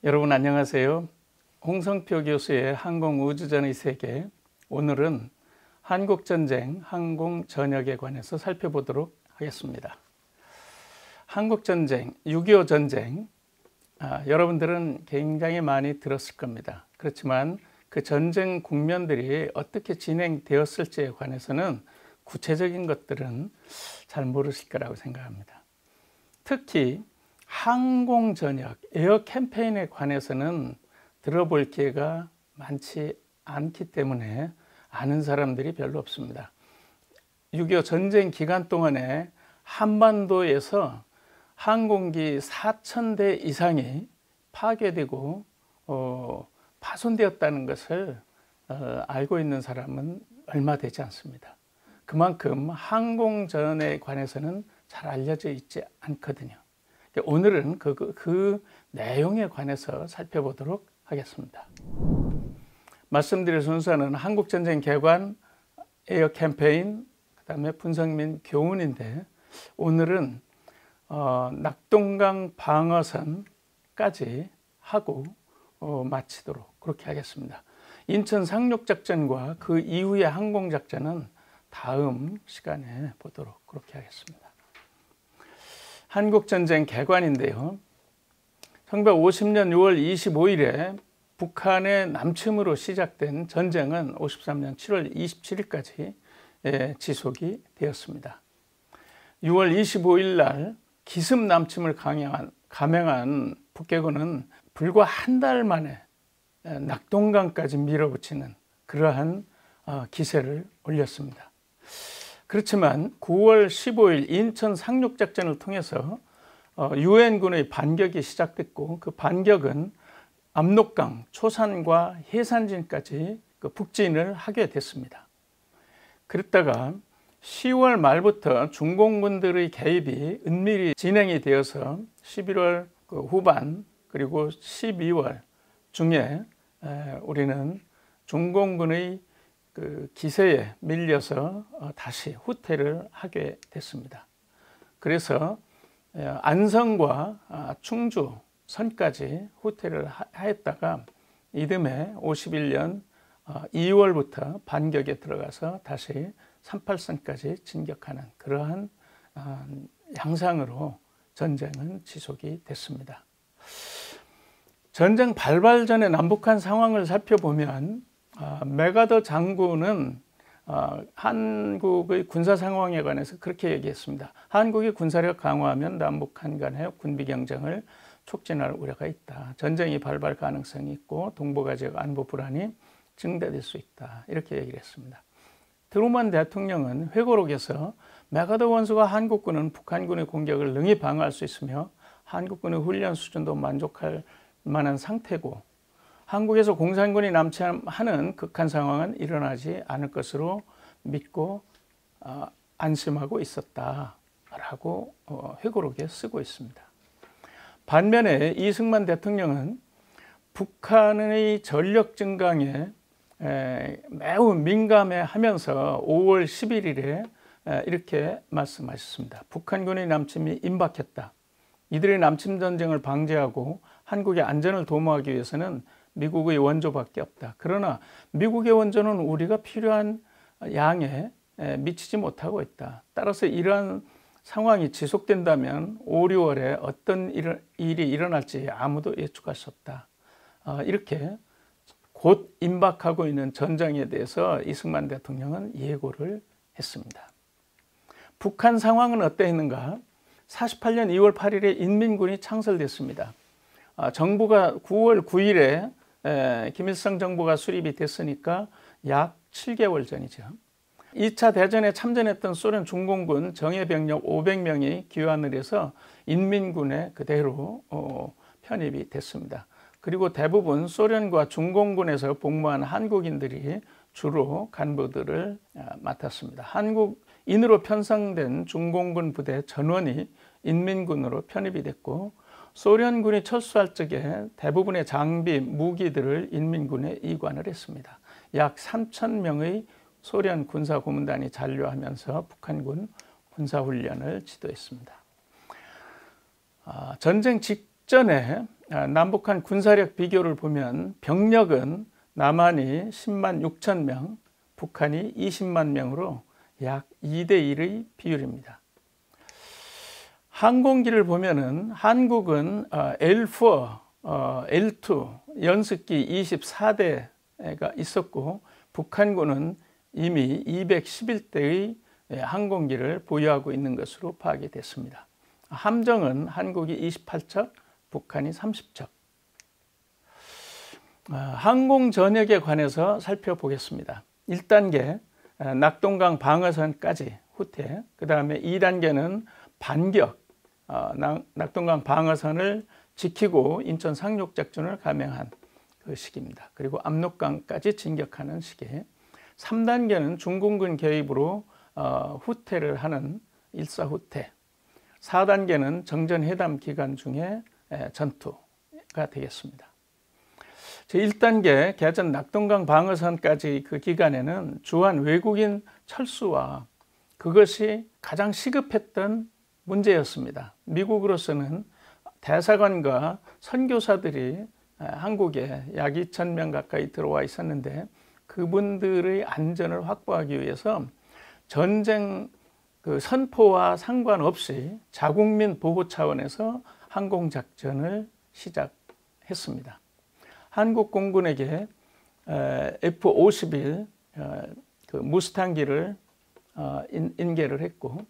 여러분 안녕하세요. 홍성표 교수의 항공우주전의 세계, 오늘은 한국전쟁, 항공전역에 관해서 살펴보도록 하겠습니다. 한국전쟁, 6.25 전쟁, 여러분들은 굉장히 많이 들었을 겁니다. 그렇지만 그 전쟁 국면들이 어떻게 진행되었을지에 관해서는 구체적인 것들은 잘 모르실 거라고 생각합니다. 특히 항공전역, 에어 캠페인에 관해서는 들어볼 기회가 많지 않기 때문에 아는 사람들이 별로 없습니다. 6.25 전쟁 기간 동안에 한반도에서 항공기 4,000대 이상이 파괴되고 파손되었다는 것을 알고 있는 사람은 얼마 되지 않습니다. 그만큼 항공전에 관해서는 잘 알려져 있지 않거든요. 오늘은 그 내용에 관해서 살펴보도록 하겠습니다. 말씀드릴 순서는 한국전쟁 개관, 에어 캠페인, 그 다음에 분석 및 교훈인데, 오늘은 낙동강 방어선까지 하고 마치도록 그렇게 하겠습니다. 인천 상륙작전과 그 이후의 항공작전은 다음 시간에 보도록 그렇게 하겠습니다. 한국전쟁 개관인데요. 1950년 6월 25일에 북한의 남침으로 시작된 전쟁은 53년 7월 27일까지 지속이 되었습니다. 6월 25일 날 기습 남침을 감행한 북괴군은 불과 한 달 만에 낙동강까지 밀어붙이는 그러한 기세를 올렸습니다. 그렇지만 9월 15일 인천 상륙작전을 통해서 유엔군의 반격이 시작됐고, 그 반격은 압록강, 초산과 해산진까지 북진을 하게 됐습니다. 그랬다가 10월 말부터 중공군들의 개입이 은밀히 진행이 되어서 11월 후반 그리고 12월 중에 우리는 중공군의 기세에 밀려서 다시 후퇴를 하게 됐습니다. 그래서 안성과 충주 선까지 후퇴를 하였다가 이듬해 51년 2월부터 반격에 들어가서 다시 38선까지 진격하는 그러한 양상으로 전쟁은 지속이 됐습니다. 전쟁 발발 전의 남북한 상황을 살펴보면 메가더 장군은 한국의 군사 상황에 관해서 그렇게 얘기했습니다. 한국이 군사력 강화하면 남북한 간의 군비 경쟁을 촉진할 우려가 있다. 전쟁이 발발 가능성이 있고 동북아 지역 안보 불안이 증대될 수 있다. 이렇게 얘기를 했습니다. 트루먼 대통령은 회고록에서 메가더 원수가 한국군은 북한군의 공격을 능히 방어할 수 있으며 한국군의 훈련 수준도 만족할 만한 상태고, 한국에서 공산군이 남침하는 극한 상황은 일어나지 않을 것으로 믿고 안심하고 있었다라고 회고록에 쓰고 있습니다. 반면에 이승만 대통령은 북한의 전력 증강에 매우 민감해하면서 5월 11일에 이렇게 말씀하셨습니다. 북한군의 남침이 임박했다. 이들의 남침 전쟁을 방지하고 한국의 안전을 도모하기 위해서는 미국의 원조밖에 없다. 그러나 미국의 원조는 우리가 필요한 양에 미치지 못하고 있다. 따라서 이러한 상황이 지속된다면 5, 6월에 어떤 일이 일어날지 아무도 예측할 수 없다. 이렇게 곧 임박하고 있는 전쟁에 대해서 이승만 대통령은 예고를 했습니다. 북한 상황은 어떠했는가? 48년 2월 8일에 인민군이 창설됐습니다. 정부가 9월 9일에 김일성 정부가 수립이 됐으니까 약 7개월 전이죠. 2차 대전에 참전했던 소련 중공군 정예병력 500명이 귀환을 해서 인민군에 그대로 편입이 됐습니다. 그리고 대부분 소련과 중공군에서 복무한 한국인들이 주로 간부들을 맡았습니다. 한국인으로 편성된 중공군 부대 전원이 인민군으로 편입이 됐고, 소련군이 철수할 적에 대부분의 장비, 무기들을 인민군에 이관을 했습니다. 약 3,000명의 소련 군사 고문단이 잔류하면서 북한군 군사훈련을 지도했습니다. 전쟁 직전에 남북한 군사력 비교를 보면 병력은 남한이 10만 6천 명, 북한이 20만 명으로 약 2대 1의 비율입니다. 항공기를 보면은 한국은 L4, L2 연습기 24대가 있었고 북한군은 이미 211대의 항공기를 보유하고 있는 것으로 파악이 됐습니다. 함정은 한국이 28척, 북한이 30척. 항공 전역에 관해서 살펴보겠습니다. 1단계 낙동강 방어선까지 후퇴, 그 다음에 2단계는 반격, 낙동강 방어선을 지키고 인천 상륙작전을 감행한 그 시기입니다. 그리고 압록강까지 진격하는 시기. 3단계는 중공군 개입으로 후퇴를 하는 일사후퇴. 4단계는 정전회담 기간 중에 전투가 되겠습니다. 제1단계 개전 낙동강 방어선까지 그 기간에는 주한 외국인 철수와 그것이 가장 시급했던 문제였습니다. 미국으로서는 대사관과 선교사들이 한국에 약 2,000명 가까이 들어와 있었는데 그분들의 안전을 확보하기 위해서 전쟁 그 선포와 상관없이 자국민 보호 차원에서 항공작전을 시작했습니다. 한국 공군에게 F-51 그 무스탕기를 인계를 했고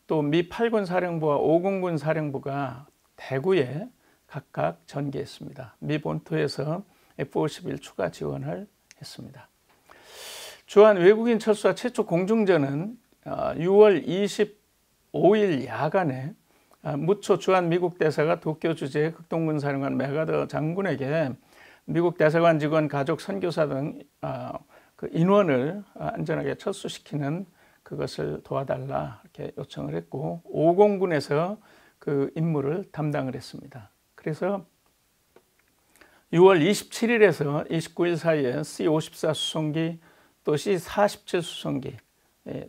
또 미 8군 사령부와 5공군 사령부가 대구에 각각 전개했습니다. 미 본토에서 F-51 추가 지원을 했습니다. 주한 외국인 철수와 최초 공중전은 6월 25일 야간에 무초 주한 미국 대사가 도쿄 주재 극동군 사령관 메가더 장군에게 미국 대사관 직원, 가족, 선교사 등 그 인원을 안전하게 철수시키는 그것을 도와달라 이렇게 요청을 했고 5공군에서 그 임무를 담당을 했습니다. 그래서 6월 27일에서 29일 사이에 C-54 수송기 또 C-47 수송기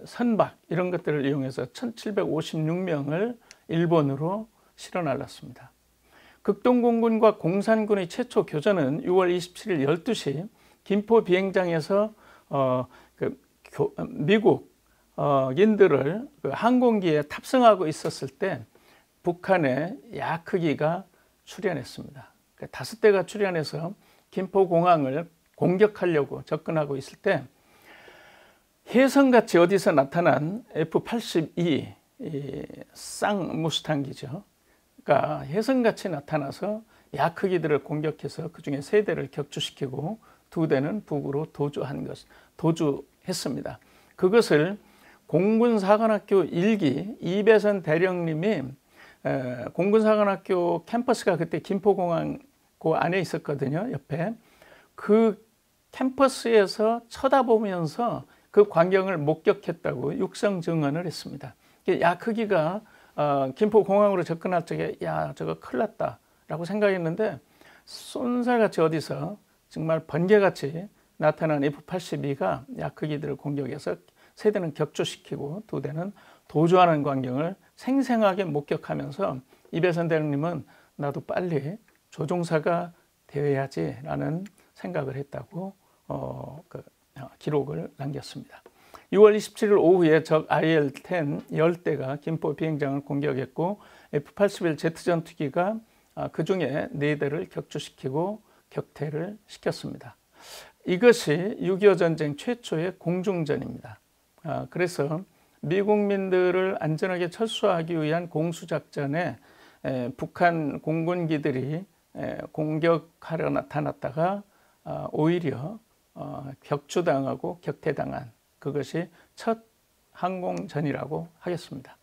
선박 이런 것들을 이용해서 1756명을 일본으로 실어 날랐습니다. 극동공군과 공산군의 최초 교전은 6월 27일 12시 김포 비행장에서 미국인들을 그 항공기에 탑승하고 있었을 때 북한의 야크기가 출현했습니다. 5대가 출현해서 김포공항을 공격하려고 접근하고 있을 때 혜성같이 어디서 나타난 F-82 쌍무스탕기죠. 그러니까 혜성같이 나타나서 야크기들을 공격해서 그중에 3대를 격추시키고 2대는 북으로 도주했습니다. 그것을 공군사관학교 1기 이배선 대령님이 공군사관학교 캠퍼스가 그때 김포공항 그 안에 있었거든요. 옆에. 그 캠퍼스에서 쳐다보면서 그 광경을 목격했다고 육성 증언을 했습니다. 야크기가 김포공항으로 접근할 적에 야 저거 큰일 났다 라고 생각했는데 쏜살같이 어디서 정말 번개같이 나타난 F-82가 야크기들을 공격해서 3대는 격추시키고 2대는 도주하는 광경을 생생하게 목격하면서 이배선 대령님은 나도 빨리 조종사가 되어야지 라는 생각을 했다고 기록을 남겼습니다. 6월 27일 오후에 적 IL-10 10대가 김포 비행장을 공격했고 F-81 제트 전투기가 그중에 4대를 격추시키고 격퇴를 시켰습니다. 이것이 6.25 전쟁 최초의 공중전입니다. 그래서 미국민들을 안전하게 철수하기 위한 공수작전에 북한 공군기들이 공격하려 나타났다가 오히려 격추당하고 격퇴당한 그것이 첫 항공전이라고 하겠습니다.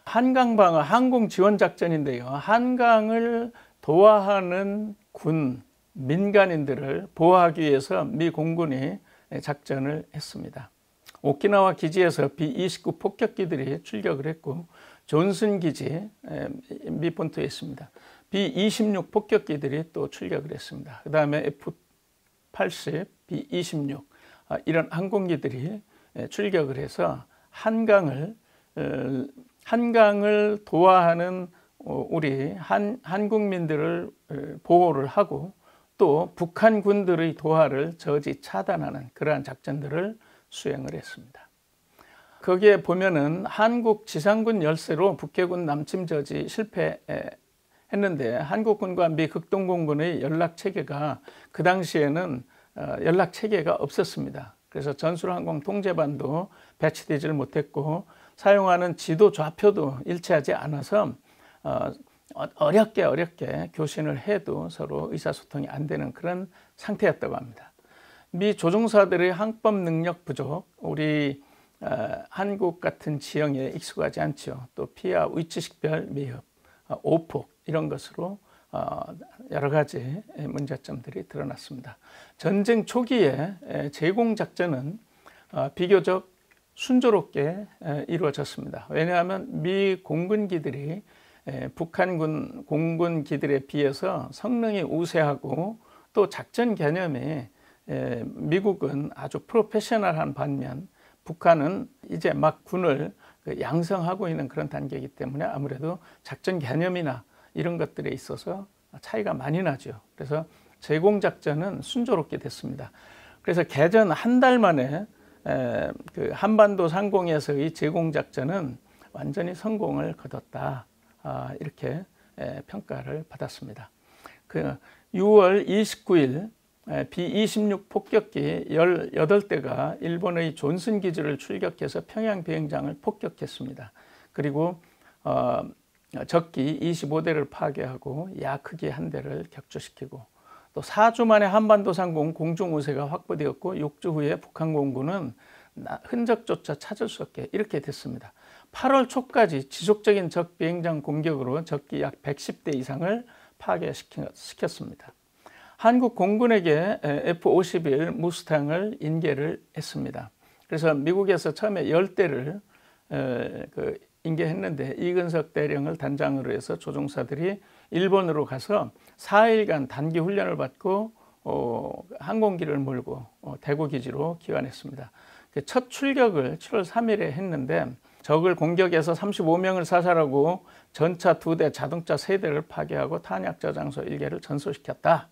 한강방어 항공지원작전인데요. 한강을 도하하는 군, 민간인들을 보호하기 위해서 미 공군이 작전을 했습니다. 오키나와 기지에서 B-29 폭격기들이 출격을 했고 존슨 기지 미 본토에 있습니다. B-26 폭격기들이 또 출격을 했습니다. 그 다음에 F-80, B-26 이런 항공기들이 출격을 해서 한강을 도하하는 우리 한국민들을 보호를 하고 또 북한 군들의 도하를 저지 차단하는 그러한 작전들을 수행을 했습니다. 거기에 보면은 한국 지상군 열세로 북해군 남침 저지 실패했는데 한국군과 미 극동공군의 연락체계가 그 당시에는 연락체계가 없었습니다. 그래서 전술항공 통제반도 배치되지를 못했고 사용하는 지도 좌표도 일치하지 않아서 어렵게 교신을 해도 서로 의사소통이 안 되는 그런 상태였다고 합니다. 미 조종사들의 항법 능력 부족, 우리 한국 같은 지형에 익숙하지 않죠. 또 피하 위치식별 미흡, 오폭 이런 것으로 여러 가지 문제점들이 드러났습니다. 전쟁 초기에 제공작전은 비교적 순조롭게 이루어졌습니다. 왜냐하면 미 공군기들이 북한군 공군기들에 비해서 성능이 우세하고 또 작전 개념이 미국은 아주 프로페셔널한 반면 북한은 이제 막 군을 양성하고 있는 그런 단계이기 때문에 아무래도 작전 개념이나 이런 것들에 있어서 차이가 많이 나죠. 그래서 제공작전은 순조롭게 됐습니다. 그래서 개전 한 달 만에 그 한반도 상공에서의 제공작전은 완전히 성공을 거뒀다. 이렇게 평가를 받았습니다. 그 6월 29일 B-26 폭격기 18대가 일본의 존슨 기지를 출격해서 평양 비행장을 폭격했습니다. 그리고 적기 25대를 파괴하고 야크기 1대를 격추시키고 또 4주 만에 한반도 상공 공중 우세가 확보되었고 6주 후에 북한 공군은 흔적조차 찾을 수 없게 이렇게 됐습니다. 8월 초까지 지속적인 적 비행장 공격으로 적기 약 110대 이상을 파괴시켰습니다. 한국 공군에게 F-51 무스탕을 인계를 했습니다. 그래서 미국에서 처음에 10대를 인계했는데 이근석 대령을 단장으로 해서 조종사들이 일본으로 가서 4일간 단기 훈련을 받고 항공기를 몰고 대구 기지로 귀환했습니다. 첫 출격을 7월 3일에 했는데 적을 공격해서 35명을 사살하고 전차 2대, 자동차 3대를 파괴하고 탄약 저장소 1개를 전소시켰다.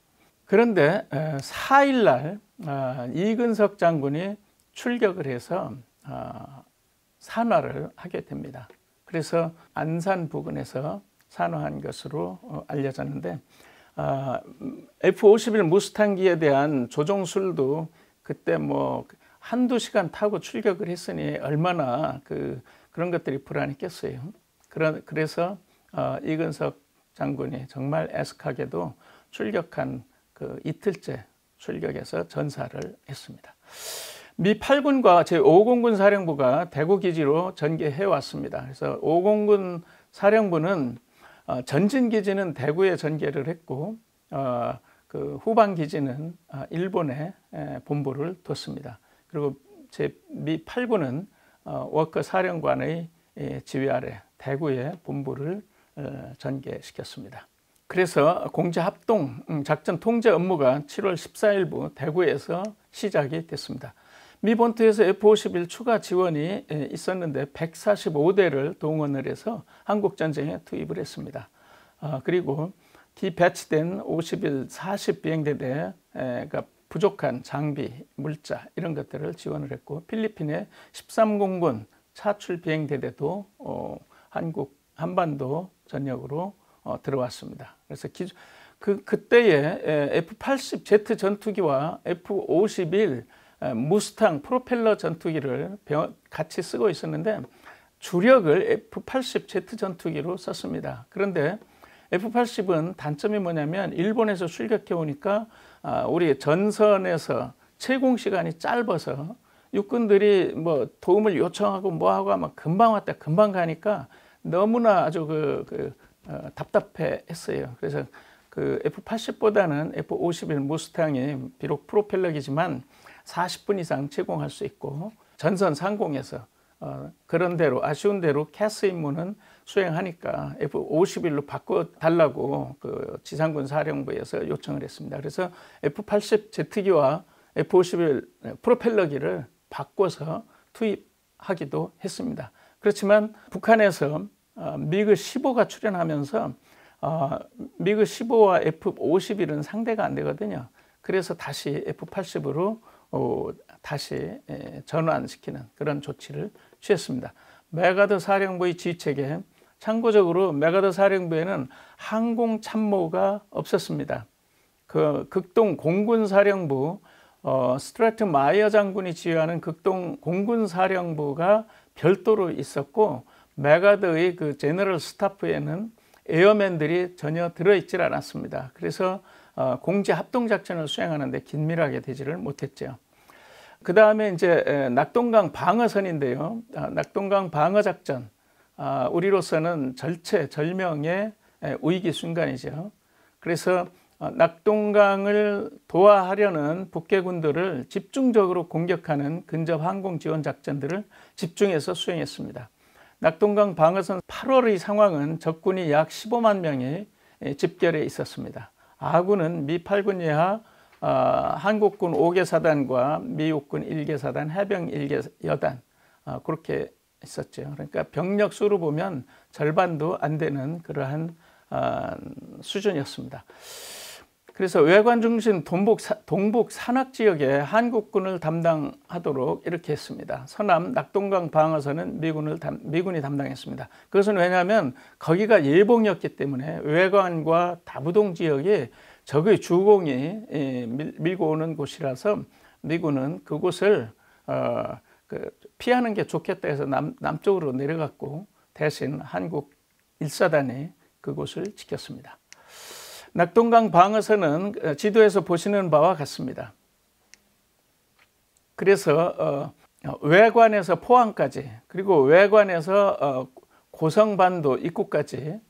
그런데 4일 날 이근석 장군이 출격을 해서 산화를 하게 됩니다. 그래서 안산 부근에서 산화한 것으로 알려졌는데 F-51 무스탕기에 대한 조종술도 그때 뭐 한두 시간 타고 출격을 했으니 얼마나 그런 것들이 불안했겠어요. 그래서 이근석 장군이 정말 애석하게도 출격한 그 이틀째 출격해서 전사를 했습니다. 미 8군과 제5공군 사령부가 대구 기지로 전개해 왔습니다. 그래서 5공군 사령부는 전진 기지는 대구에 전개를 했고 그 후방 기지는 일본에 본부를 뒀습니다. 그리고 미 8군은 워커 사령관의 지휘 아래 대구에 본부를 전개시켰습니다. 그래서 공제합동 작전 통제 업무가 7월 14일부 대구에서 시작이 됐습니다. 미 본토에서 F-51 추가 지원이 있었는데 145대를 동원을 해서 한국전쟁에 투입을 했습니다. 그리고 디배치된 51, 40 비행대대가 부족한 장비, 물자 이런 것들을 지원을 했고 필리핀의 13공군 차출 비행대대도 한반도 전역으로 들어왔습니다. 그래서 그때의 F-80Z 전투기와 F-51 무스탕 프로펠러 전투기를 같이 쓰고 있었는데 주력을 F-80Z 전투기로 썼습니다. 그런데 F-80은 단점이 뭐냐면 일본에서 출격해 오니까 우리 전선에서 채공 시간이 짧아서 육군들이 뭐 도움을 요청하고 뭐하고 하면 금방 왔다 금방 가니까 너무나 아주 답답해했어요. 그래서 그 F-80보다는 F-51 무스탕이 비록 프로펠러기지만 40분 이상 제공할 수 있고 전선 상공에서 그런 대로 아쉬운 대로 캐스 임무는 수행하니까 F-51로 바꿔달라고 그 지상군 사령부에서 요청을 했습니다. 그래서 F-80 제트기와 F-51 프로펠러기를 바꿔서 투입하기도 했습니다. 그렇지만 북한에서 미그 15가 출현하면서 미그 15와 F-51은 상대가 안 되거든요. 그래서 다시 F-80으로 다시 전환시키는 그런 조치를 취했습니다. 메가더 사령부의 지휘체계, 참고적으로 메가더 사령부에는 항공참모가 없었습니다. 그 극동 공군사령부 스트래트 마이어 장군이 지휘하는 극동 공군사령부가 별도로 있었고, 메가더의 그 제너럴 스타프에는 에어맨들이 전혀 들어있질 않았습니다. 그래서 공제 합동작전을 수행하는데 긴밀하게 되지를 못했죠. 그 다음에 이제 낙동강 방어선인데요. 낙동강 방어작전, 우리로서는 절체절명의 위기 순간이죠. 그래서 낙동강을 도하하려는 북괴군들을 집중적으로 공격하는 근접 항공 지원 작전들을 집중해서 수행했습니다. 낙동강 방어선 8월의 상황은 적군이 약 15만 명이 집결해 있었습니다. 아군은 미 8군 예하 한국군 5개 사단과 미 육군 1개 사단, 해병 1개 여단, 그렇게 있었죠. 그러니까 병력 수로 보면 절반도 안 되는 그러한 수준이었습니다. 그래서 외관 중심 동북 산악 지역에 한국군을 담당하도록 이렇게 했습니다. 서남 낙동강 방어선은 미군이 담당했습니다. 그것은 왜냐하면 거기가 예봉이었기 때문에 외관과 다부동 지역이 적의 주공이 밀고 오는 곳이라서 미군은 그곳을 피하는 게 좋겠다 해서 남쪽으로 내려갔고, 대신 한국 1사단이 그곳을 지켰습니다. 낙동강 방어선은 지도에서 보시는 바와 같습니다. 그래서 외관에서 포항까지, 그리고 외관에서 고성반도 입구까지를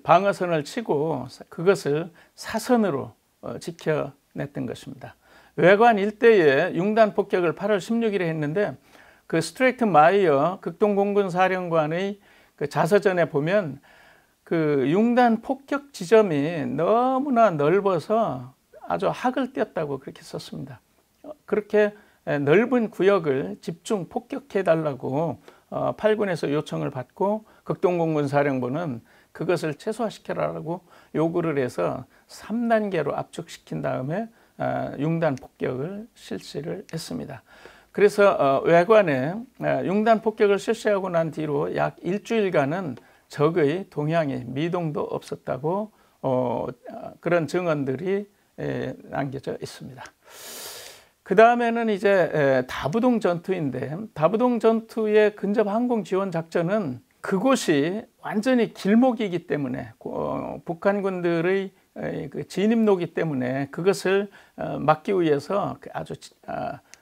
방어선을 치고 그것을 사선으로 지켜냈던 것입니다. 외관 일대에 융단 폭격을 8월 16일에 했는데, 그 스트레이트 마이어 극동공군 사령관의 그 자서전에 보면 그 융단 폭격 지점이 너무나 넓어서 아주 학을 띄었다고 그렇게 썼습니다. 그렇게 넓은 구역을 집중 폭격해 달라고 8군에서 요청을 받고, 극동공군 사령부는 그것을 최소화시켜라라고 요구를 해서 3단계로 압축시킨 다음에 융단 폭격을 실시를 했습니다. 그래서 외관에 융단 폭격을 실시하고 난 뒤로 약 일주일간은 적의 동향이 미동도 없었다고 그런 증언들이 남겨져 있습니다. 그 다음에는 이제 다부동 전투인데, 다부동 전투의 근접 항공 지원 작전은 그곳이 완전히 길목이기 때문에 북한군들의 그 진입로이기 때문에 그것을 막기 위해서 아주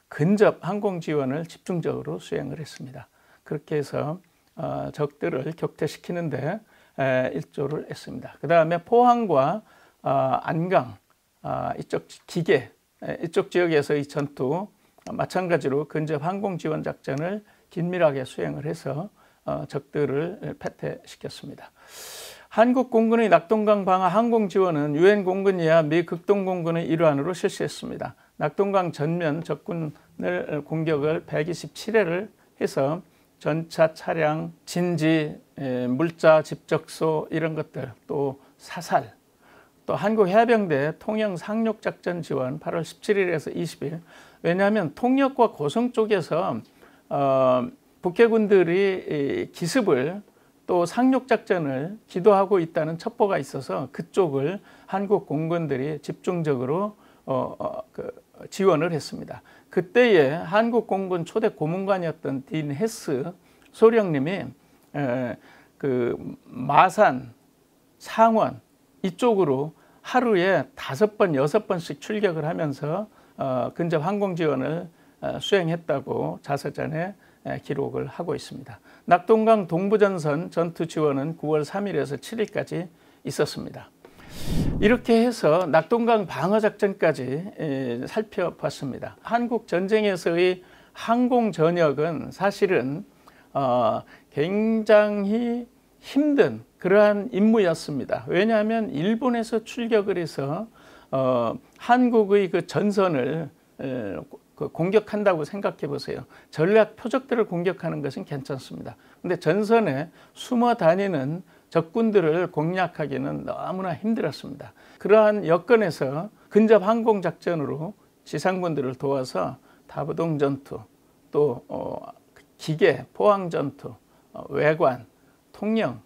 근접 항공 지원을 집중적으로 수행을 했습니다. 그렇게 해서 적들을 격퇴시키는데 일조를 했습니다. 그 다음에 포항과 안강 이쪽 기계 이쪽 지역에서의 전투 마찬가지로 근접 항공 지원 작전을 긴밀하게 수행을 해서 적들을 패퇴시켰습니다. 한국 공군의 낙동강 방어 항공 지원은 유엔 공군 이하 미 극동 공군의 일환으로 실시했습니다. 낙동강 전면 적군을 공격을 127회를 해서 전차, 차량, 진지, 물자, 집적소 이런 것들, 또 사살, 또 한국 해병대 통영 상륙작전 지원 8월 17일에서 20일. 왜냐하면 통역과 고성 쪽에서 북해군들이 기습을 또 상륙작전을 기도하고 있다는 첩보가 있어서 그쪽을 한국 공군들이 집중적으로 지원을 했습니다. 그때에 한국 공군 초대 고문관이었던 딘 헤스 소령님이 그 마산, 상원 이쪽으로 하루에 5번, 6번씩 출격을 하면서 근접 항공 지원을 수행했다고 자서전에 기록을 하고 있습니다. 낙동강 동부전선 전투 지원은 9월 3일에서 7일까지 있었습니다. 이렇게 해서 낙동강 방어작전까지 살펴봤습니다. 한국 전쟁에서의 항공 전역은 사실은 굉장히 힘든 그러한 임무였습니다. 왜냐하면 일본에서 출격을 해서 한국의 그 전선을 그 공격한다고 생각해 보세요. 전략 표적들을 공격하는 것은 괜찮습니다. 근데 전선에 숨어 다니는 적군들을 공략하기는 너무나 힘들었습니다. 그러한 여건에서 근접 항공작전으로 지상군들을 도와서 다부동 전투, 또 기계, 포항 전투, 외관, 통영,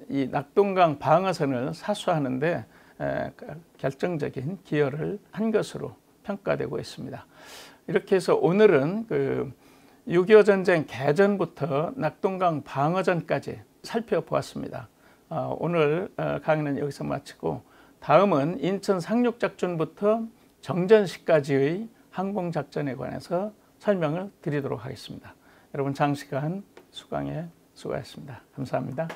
이 낙동강 방어선을 사수하는 데 결정적인 기여를 한 것으로 평가되고 있습니다. 이렇게 해서 오늘은 그 6.25 전쟁 개전부터 낙동강 방어전까지 살펴보았습니다. 오늘 강의는 여기서 마치고 다음은 인천 상륙작전부터 정전시까지의 항공작전에 관해서 설명을 드리도록 하겠습니다. 여러분 장시간 수강에 수고하셨습니다. 감사합니다.